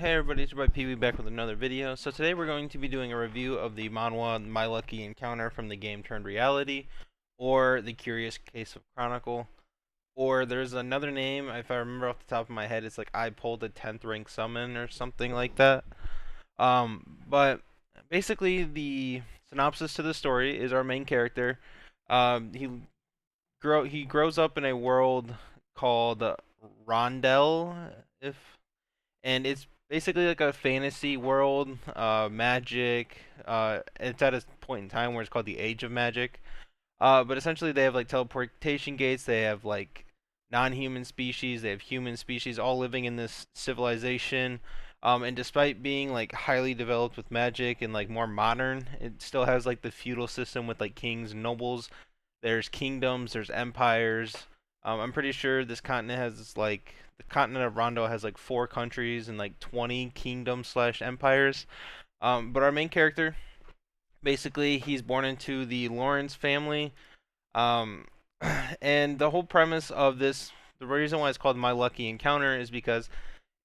Hey everybody, it's your boy Pee-wee back with another video. So today we're going to be doing a review of the manhwa My Lucky Encounter from the game turned reality, or The Curious Case of Chronicle, or there's another name, if I remember off the top of my head, it's like I pulled a 10th rank summon or something like that. But basically the synopsis to the story is our main character. He grows up in a world called Rondell, if and it's basically like a fantasy world, magic. It's at a point in time where it's called the Age of Magic. But essentially, they have like teleportation gates. They have like non-human species. They have human species, all living in this civilization. And despite being like highly developed with magic and like more modern, it still has like the feudal system with like kings and nobles. There's kingdoms. There's empires. I'm pretty sure this continent has like the continent of Rondo has like 4 countries and like 20 kingdoms slash empires. But our main character, basically, he's born into the Lawrence family. Um, and the whole premise of this, the reason why it's called My Lucky Encounter is because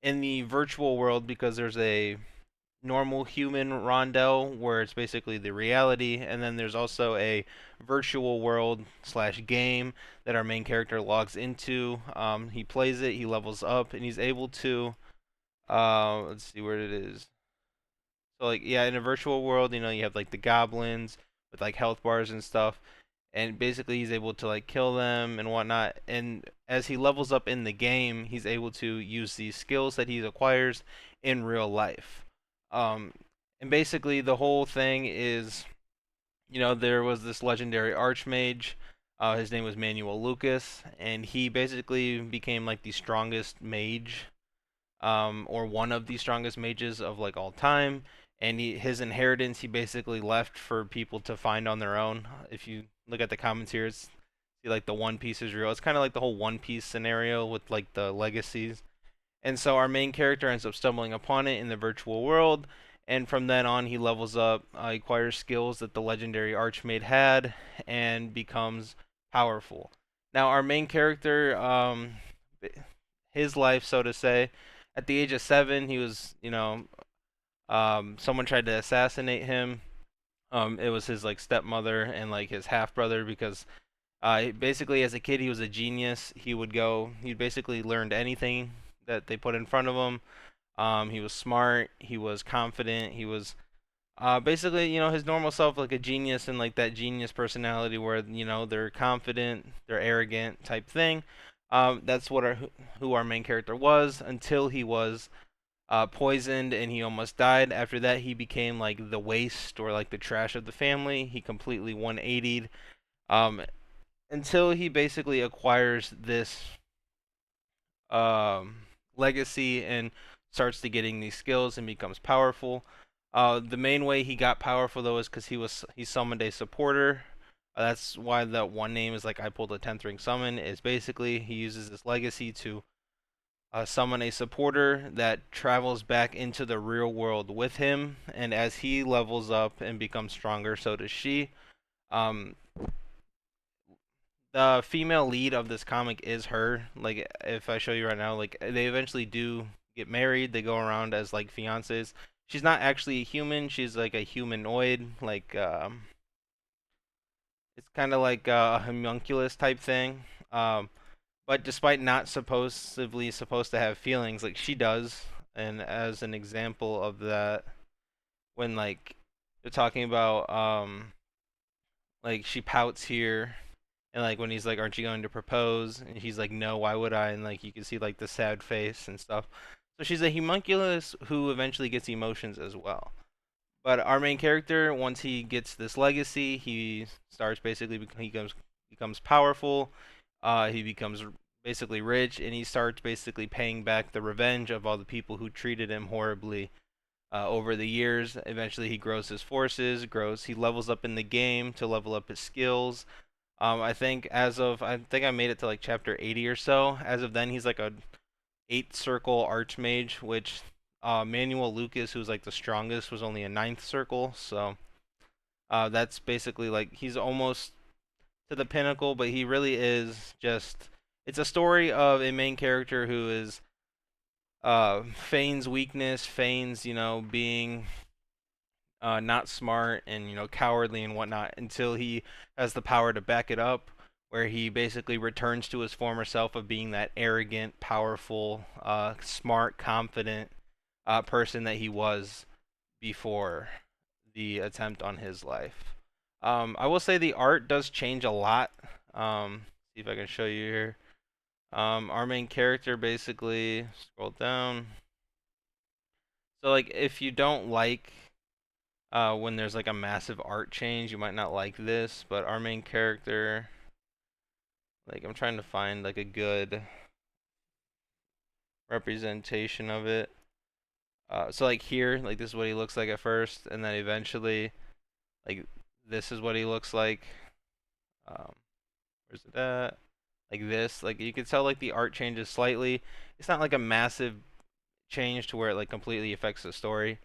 in the virtual world, because there's a normal human rondel where it's basically the reality, and then there's also a virtual world slash game that our main character logs into. He plays it, he levels up, and he's able to let's see where it is. So like yeah, in a virtual world, you have like the goblins with like health bars and stuff, and basically he's able to like kill them and whatnot. And as he levels up in the game, he's able to use these skills that he acquires in real life. Um, and basically the whole thing is, there was this legendary archmage. His name was Manuel Lucas, and he basically became like the strongest mage, or one of the strongest mages of like all time. And his inheritance, he basically left for people to find on their own. If you look at the comments here, see like the One Piece is real. It's kind of like the whole One Piece scenario with like the legacies. And so our main character ends up stumbling upon it in the virtual world, and from then on he levels up, acquires skills that the legendary Archmaid had, and becomes powerful. Now our main character, his life, so to say, at the age of 7, he was, someone tried to assassinate him. It was his like stepmother and like his half brother because basically, as a kid, he was a genius. He basically learned anything that they put in front of him. He was smart. He was confident. He was basically, his normal self, like a genius and like that genius personality where, they're confident, they're arrogant type thing. That's who our main character was until he was poisoned and he almost died. After that, he became like the waste or like the trash of the family. He completely 180'd. Um, until he basically acquires this um, legacy and starts to getting these skills and becomes powerful. The main way he got powerful though is because he summoned a supporter. That's why that one name is like I pulled a 10th ring summon. Is basically he uses this legacy to summon a supporter that travels back into the real world with him, and as he levels up and becomes stronger, so does she. Um, the female lead of this comic is her. Like, if I show you right now, like they eventually do get married. They go around as like fiancés. She's not actually a human. She's like a humanoid. Like, it's kind of like a homunculus type thing. But despite not supposedly supposed to have feelings, like she does. And as an example of that, when like they're talking about like she pouts here, and like when he's like, "Aren't you going to propose?" and he's like, "No, why would I?" and like you can see like the sad face and stuff. So she's a homunculus who eventually gets emotions as well. But our main character, once he gets this legacy, he starts basically he becomes powerful. He becomes basically rich, and he starts basically paying back the revenge of all the people who treated him horribly over the years. Eventually, he grows his forces, he levels up in the game to level up his skills. I think I made it to like chapter 80 or so. As of then, he's like a 8 circle archmage, which Manuel Lucas, who's like the strongest, was only a ninth circle. So that's basically like he's almost to the pinnacle, but he really is just. It's a story of a main character who is feigns weakness, feigns, being not smart and cowardly and whatnot until he has the power to back it up, where he basically returns to his former self of being that arrogant, powerful, smart, confident person that he was before the attempt on his life. I will say the art does change a lot. See if I can show you here. Our main character basically scroll down. So like if you don't like when there's like a massive art change, you might not like this, but our main character, like I'm trying to find like a good representation of it. So like here, like this is what he looks like at first, and then eventually, like this is what he looks like. Um, where's it at? Like this, like you can tell like the art changes slightly. It's not like a massive change to where it like completely affects the story.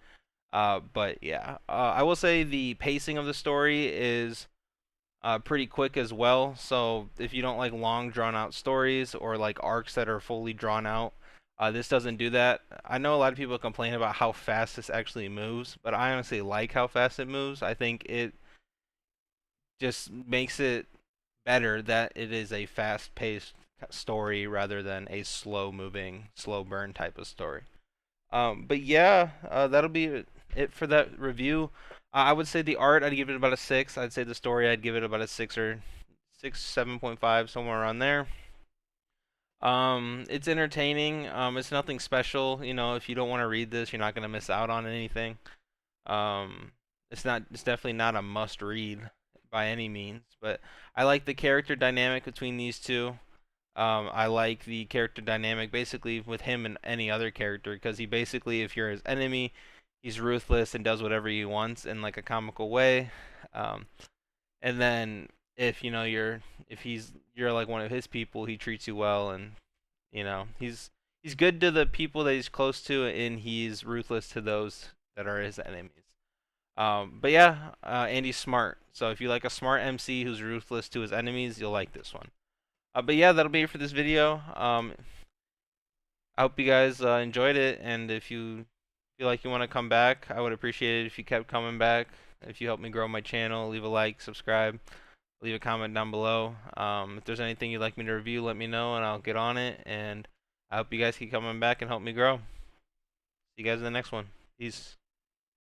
But yeah, I will say the pacing of the story is pretty quick as well. So if you don't like long drawn out stories or like arcs that are fully drawn out, this doesn't do that. I know a lot of people complain about how fast this actually moves, but I honestly like how fast it moves. I think it just makes it better that it is a fast paced story rather than a slow moving, slow burn type of story. But yeah, that'll be it for that review. I would say the art, I'd give it about a 6. I'd say the story, I'd give it about a 6 or 6, 7.5, somewhere around there. It's entertaining. It's nothing special. If you don't want to read this, you're not gonna miss out on anything. Um, it's not. It's definitely not a must read by any means. But I like the character dynamic between these two. I like the character dynamic basically with him and any other character because he basically, if you're his enemy, he's ruthless and does whatever he wants in like a comical way. Um, and then if you're like one of his people, he treats you well and he's good to the people that he's close to and he's ruthless to those that are his enemies. But yeah, Andy's smart. So if you like a smart MC who's ruthless to his enemies, you'll like this one. But yeah, that'll be it for this video. I hope you guys enjoyed it, and if you feel like you want to come back, I would appreciate it if you kept coming back. If you help me grow my channel, leave a like, subscribe, leave a comment down below. If there's anything you'd like me to review, let me know, and I'll get on it. And I hope you guys keep coming back and help me grow. See you guys in the next one. Peace.